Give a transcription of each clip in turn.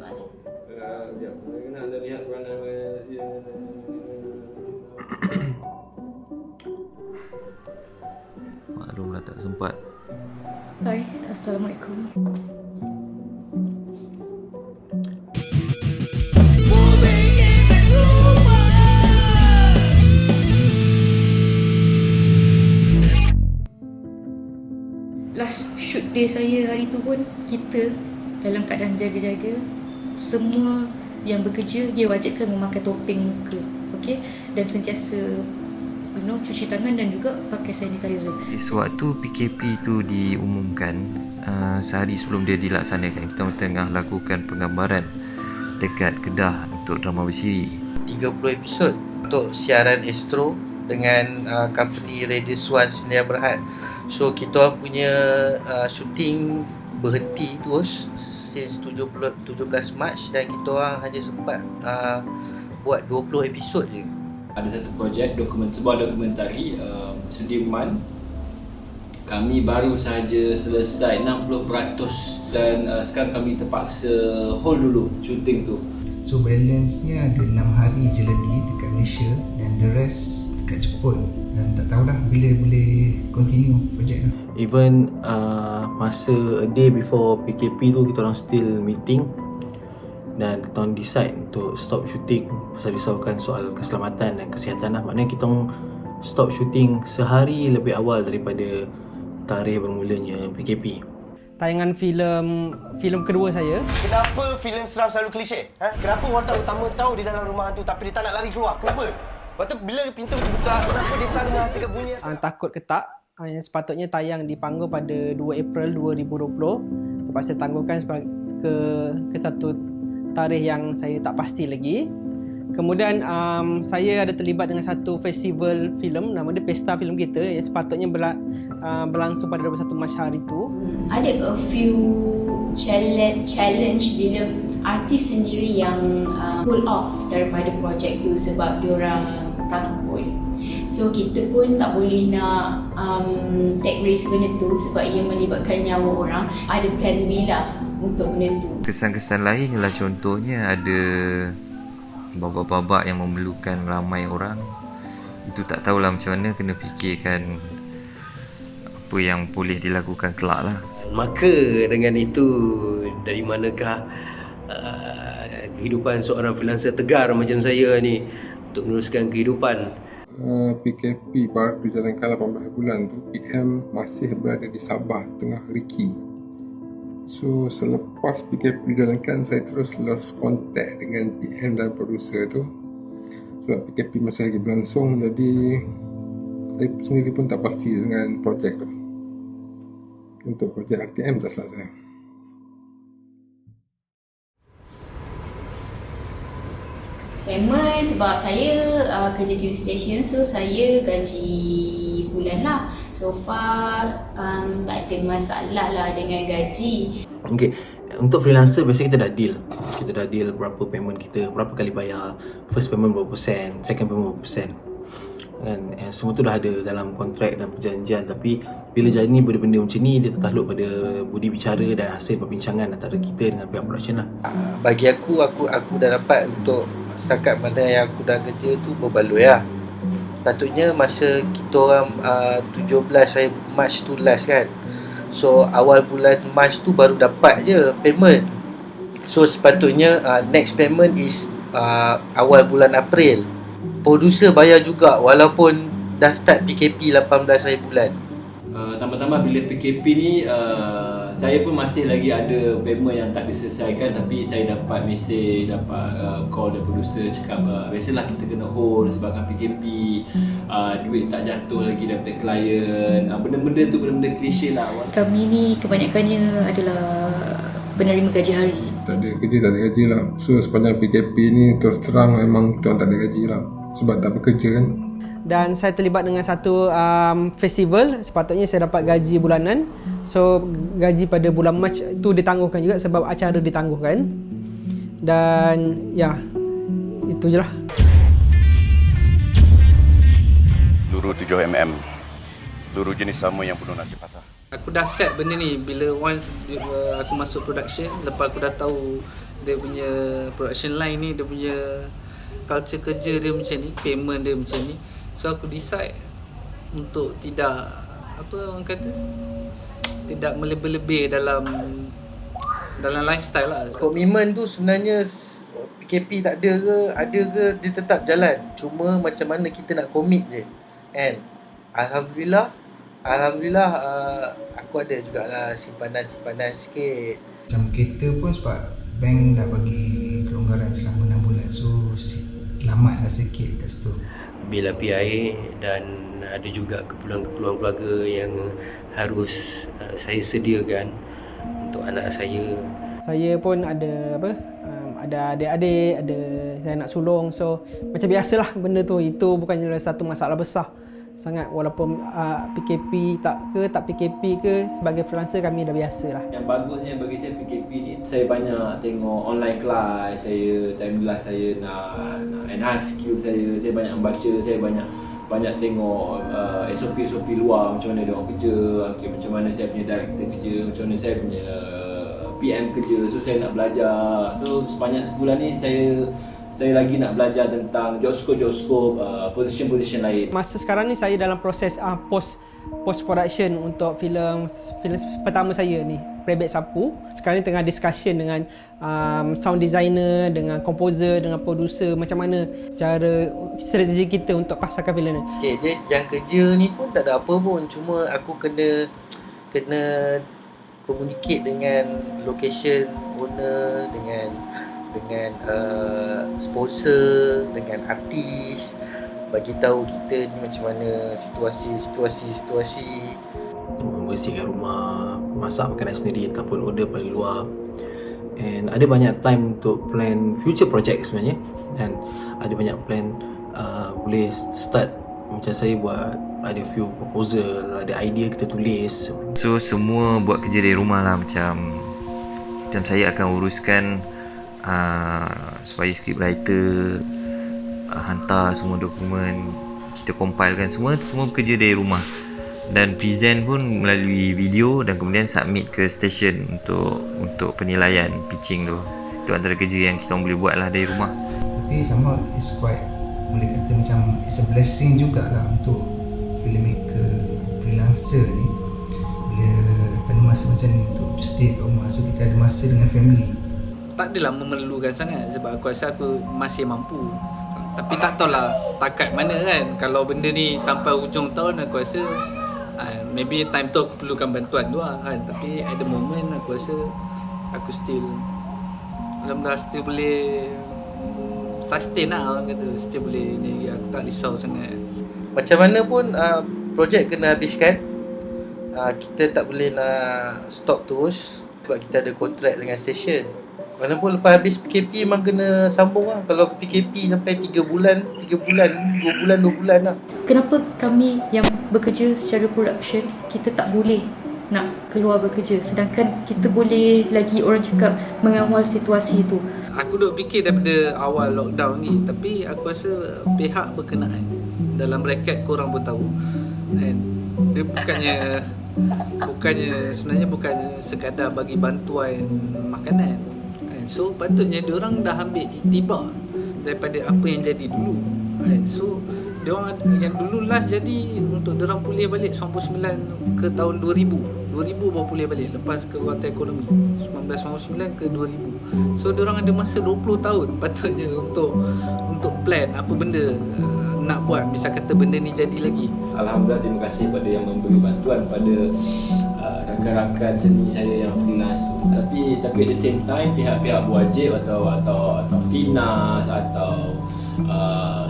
soalan. Sekejap, kena anda lihat peranan Maklumlah tak sempat. Hai, Assalamualaikum. Last shoot day saya hari tu pun kita dalam keadaan jaga-jaga. Semua yang bekerja dia wajibkan memakai topeng muka, okey, dan sentiasa cuci tangan dan juga pakai sanitizer. Sewaktu PKP tu diumumkan, sehari sebelum dia dilaksanakan, kita tengah lakukan penggambaran dekat Kedah untuk drama bersiri. 30 episod untuk siaran Astro dengan company Radio Swan Sdn Bhd. So kita orang punya shooting berhenti terus since 17 Mac dan kita orang hanya sempat buat 20 episod je. Ada satu projek sebuah dokumentari Sudirman. Kami baru sahaja selesai 60% dan sekarang kami terpaksa hold dulu syuting tu. So balance-nya ada 6 hari je lagi dekat Malaysia dan the rest dekat Jepun, dan tak tahulah bila boleh continue projek tu. Even masa a day before PKP tu, kita orang still meeting dan kita orang decide untuk stop shooting pasal risaukan soal keselamatan dan kesihatan lah. Maknanya kita orang stop shooting sehari lebih awal daripada tarikh bermulanya PKP. Tayangan filem kedua saya. Kenapa filem seram selalu klise? Kenapa watak utama tahu di dalam rumah hantu tapi dia tak nak lari keluar? Kenapa? Lepas tu bila pintu terbuka, kenapa dia selalu menghasilkan bunyi yang Takut ke tak, yang sepatutnya tayang di panggung pada 2 April 2020 terpaksa tangguhkan ke satu tarikh yang saya tak pasti lagi. Kemudian saya ada terlibat dengan satu festival filem, nama dia Pesta Filem Kita, yang sepatutnya berlangsung pada 21 Mac hari itu. Ada a few challenge bila artis sendiri yang pull off daripada projek tu sebab diorang takut. So kita pun tak boleh nak take risk benda tu sebab ia melibatkan nyawa orang. Ada plan B lah untuk benda tu. Kesan-kesan lain ialah contohnya ada babak-babak yang memerlukan ramai orang. Itu tak tahulah macam mana, kena fikirkan apa yang boleh dilakukan kelak lah. Maka dengan itu, dari manakah kehidupan seorang freelancer tegar macam saya ni untuk meneruskan kehidupan? PKP baru dijalankan 18 bulan tu, PM masih berada di Sabah tengah riki. So selepas PKP dijalankan, saya terus lost contact dengan PM dan producer tu sebab PKP masih lagi berlangsung. Jadi saya sendiri pun tak pasti dengan projek tu. Untuk projek RTM tak salah saya. Memang sebab saya kerja TV station, so saya gaji bulan lah. So far tak ada masalah lah dengan gaji. Okay, untuk freelancer biasanya kita dah deal. Kita dah deal berapa payment kita, berapa kali bayar, first payment berapa persen, second payment berapa persen. Kan, semua tu dah ada dalam kontrak dan perjanjian. Tapi bila jadi benda-benda macam ni, dia tertakluk pada budi bicara dan hasil perbincangan antara kita dengan pihak production lah. Bagi aku dah dapat untuk setakat mana yang aku dah kerja tu berbaloi lah. Patutnya masa kita orang 17 hari Mac tu last kan. So awal bulan Mac tu baru dapat je payment. So sepatutnya next payment is awal bulan April. Producer bayar juga walaupun dah start PKP 18 hari bulan. Tambah-tambah bila PKP ni saya pun masih lagi ada payment yang tak diselesaikan, tapi saya dapat mesej, dapat call dari producer cakap biasalah kita kena hold sebabkan PKP, duit tak jatuh lagi daripada klien. Benda-benda tu benda-benda klise lah. Kami ni kebanyakannya adalah penerima gaji hari. Tak ada kerja, tak ada gaji lah. So sepanjang PKP ni terus terang memang kita orang tak ada gaji lah sebab tak bekerja kan. Dan saya terlibat dengan satu festival, sepatutnya saya dapat gaji bulanan. So gaji pada bulan Mac tu ditangguhkan juga sebab acara ditangguhkan. Dan ya, itu je lah. Peluru 7mm, peluru jenis sama yang penuh nasi patah. Aku dah set benda ni bila once aku masuk production, lepas aku dah tahu dia punya production line ni, dia punya culture kerja dia macam ni, payment dia macam ni. So aku decide untuk tidak, apa orang kata, tidak melebih-lebih dalam lifestyle lah. Komitmen tu sebenarnya PKP tak ada ke dia tetap jalan. Cuma macam mana kita nak commit je. And Alhamdulillah aku ada jugalah simpanan sikit. Macam kereta pun sebab bank dah bagi kelonggaran selama 6 bulan. So selamatlah sikit kat situ. Bil api air, dan ada juga keperluan-keperluan keluarga yang harus saya sediakan untuk anak saya. Saya pun ada ada adik-adik, ada saya nak sulung. So macam biasalah benda tu. Itu bukannya satu masalah besar sangat, walaupun PKP tak PKP ke, sebagai freelancer kami dah biasa lah. Yang bagusnya bagi saya PKP ni, saya banyak tengok online class, timeline saya nak enhance skill saya banyak membaca, saya banyak tengok SOP luar, macam mana dia orang kerja, macam mana saya punya director kerja, macam mana saya punya PM kerja. So saya nak belajar. So sepanjang sebulan ni saya lagi nak belajar tentang job scope, position lain. Masa sekarang ni saya dalam proses post production untuk filem pertama saya ni, Prebet Sapu. Sekarang ni tengah discussion dengan sound designer, dengan composer, dengan producer, macam mana cara strategi kita untuk pasarkan filem ni. Okay, dia yang kerja ni pun tak ada apa pun, cuma aku kena communicate dengan location owner, dengan sponsor, dengan artis, bagi tahu kita ni macam mana situasi membersihkan rumah, masak makanan sendiri ataupun order dari luar. And ada banyak time untuk plan future project sebenarnya, dan ada banyak plan boleh start. Macam saya buat ada few proposal, ada idea kita tulis. So semua buat kerja dari rumah lah. Macam saya akan uruskan supaya scriptwriter hantar semua dokumen, kita compilekan semua bekerja dari rumah, dan present pun melalui video, dan kemudian submit ke station untuk penilaian pitching tu. Itu antara kerja yang kita boleh buat lah dari rumah. Tapi sama it's quite, boleh kata macam it's a blessing jugalah untuk filmmaker freelancer ni, bila pada masa macam ni untuk stay kat rumah. So kita ada masa dengan family. Tak adalah memerlukan sangat, sebab aku rasa aku masih mampu. Tapi tak tahulah takat mana kan. Kalau benda ni sampai hujung tahun, aku rasa maybe time tu aku perlukan bantuan tu lah kan. Tapi at the moment aku rasa aku alhamdulillah still boleh sustain lah orang kata. Still boleh ni, aku tak risau sangat. Macam mana pun projek kena habiskan. Kita tak boleh nak stop terus sebab kita ada kontrak dengan station. Walaupun lepas habis PKP memang kena sambung lah. Kalau PKP sampai 3 bulan, 2 bulan lah. Kenapa kami yang bekerja secara production, kita tak boleh nak keluar bekerja, sedangkan kita boleh lagi, orang cakap, mengawal situasi tu. Aku duk fikir daripada awal lockdown ni, tapi aku rasa pihak berkenaan, dalam bracket korang pun tahu, and dia sebenarnya bukan sekadar bagi bantuan makanan. So patutnya diorang dah ambil iktibar daripada apa yang jadi dulu. So diorang yang dulu last jadi untuk diorang pulih balik 99 ke tahun 2000 baru pulih balik lepas kekuatan ekonomi 1999 ke 2000. So diorang ada masa 20 tahun patutnya untuk plan apa benda nak buat, bisa kata benda ni jadi lagi. Alhamdulillah, terima kasih pada yang memberi bantuan pada rakan-rakan seni saya yang freelance tu. Tapi at the same time, pihak-pihak berwajib atau Finas atau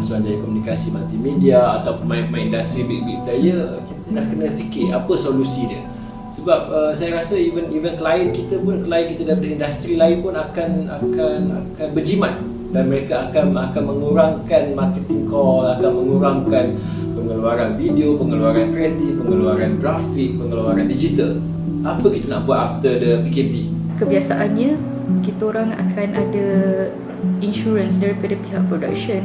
Suruhanjaya Komunikasi Multimedia atau pemain-pemain industri big daya, kita nak kena fikir apa solusi dia. Sebab saya rasa even klien kita daripada industri lain pun akan berjimat, dan mereka akan mengurangkan marketing cost, akan mengurangkan pengeluaran video, pengeluaran kreatif, pengeluaran grafik, pengeluaran digital. Apa kita nak buat after the PKP? Kebiasaannya kita orang akan ada insurance daripada pihak production.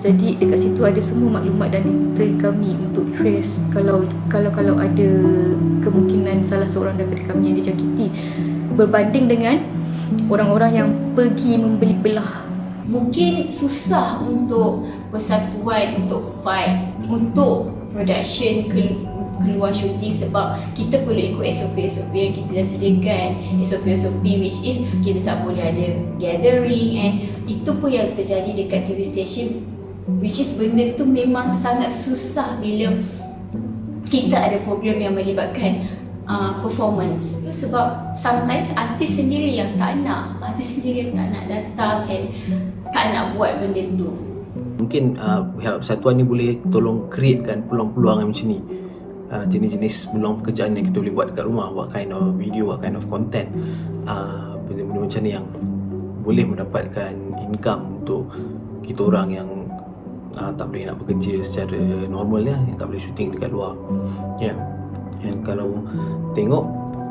Jadi dekat situ ada semua maklumat dan detail kami untuk trace kalau ada kemungkinan salah seorang daripada kami yang dijangkiti, berbanding dengan orang-orang yang pergi membeli belah. Mungkin susah untuk persatuan untuk fight untuk production keluar syuting sebab kita perlu ikut SOP yang kita dah sediakan. SOP which is kita tak boleh ada gathering, and itu pun yang terjadi dekat TV station, which is benda tu memang sangat susah bila kita ada program yang melibatkan performance. Sebab sometimes artis sendiri yang tak nak datang and tak nak buat benda tu. Mungkin pihak persatuan ni boleh tolong createkan peluang-peluang yang macam ni, jenis-jenis peluang pekerjaan yang kita boleh buat kat rumah, what kind of video, what kind of content, benda-benda macam ni yang boleh mendapatkan income untuk kita orang yang tak boleh nak bekerja secara normal ya, yang tak boleh syuting dekat luar. Ya. And kalau tengok,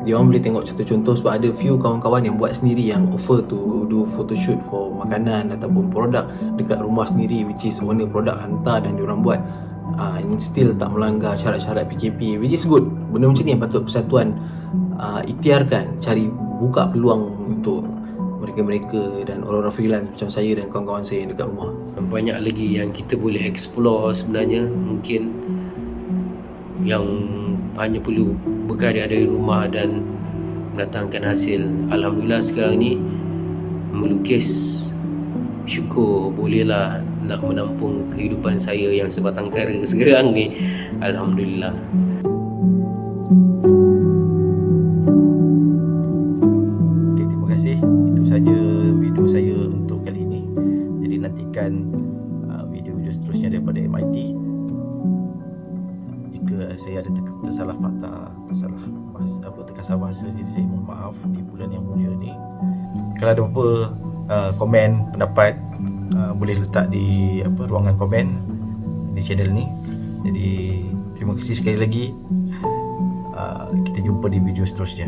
dia orang boleh tengok satu contoh sebab ada few kawan-kawan yang buat sendiri, yang offer to do photoshoot for makanan ataupun produk dekat rumah sendiri, which is owner produk hantar dan dia orang buat. And still tak melanggar syarat-syarat PKP, which is good. Benda macam ni yang patut persatuan ikhtiarkan, cari buka peluang untuk mereka-mereka dan orang-orang freelance macam saya dan kawan-kawan saya yang dekat rumah. Banyak lagi yang kita boleh explore sebenarnya. Mungkin yang hanya perlu berkarya dari rumah dan mendatangkan hasil. Alhamdulillah sekarang ni melukis, syukur bolehlah nak menampung kehidupan saya yang sebatang kara sekarang ni. Alhamdulillah. Okay, terima kasih. Itu saja video saya untuk kali ini. Jadi nantikan video-video seterusnya daripada MIT. Jika saya ada tersalah fakta, terkasar bahasa, jadi saya mohon maaf di bulan yang mulia ni. Kalau ada apa komen, pendapat, boleh letak di ruangan komen di channel ni. Jadi terima kasih sekali lagi. Kita jumpa di video seterusnya.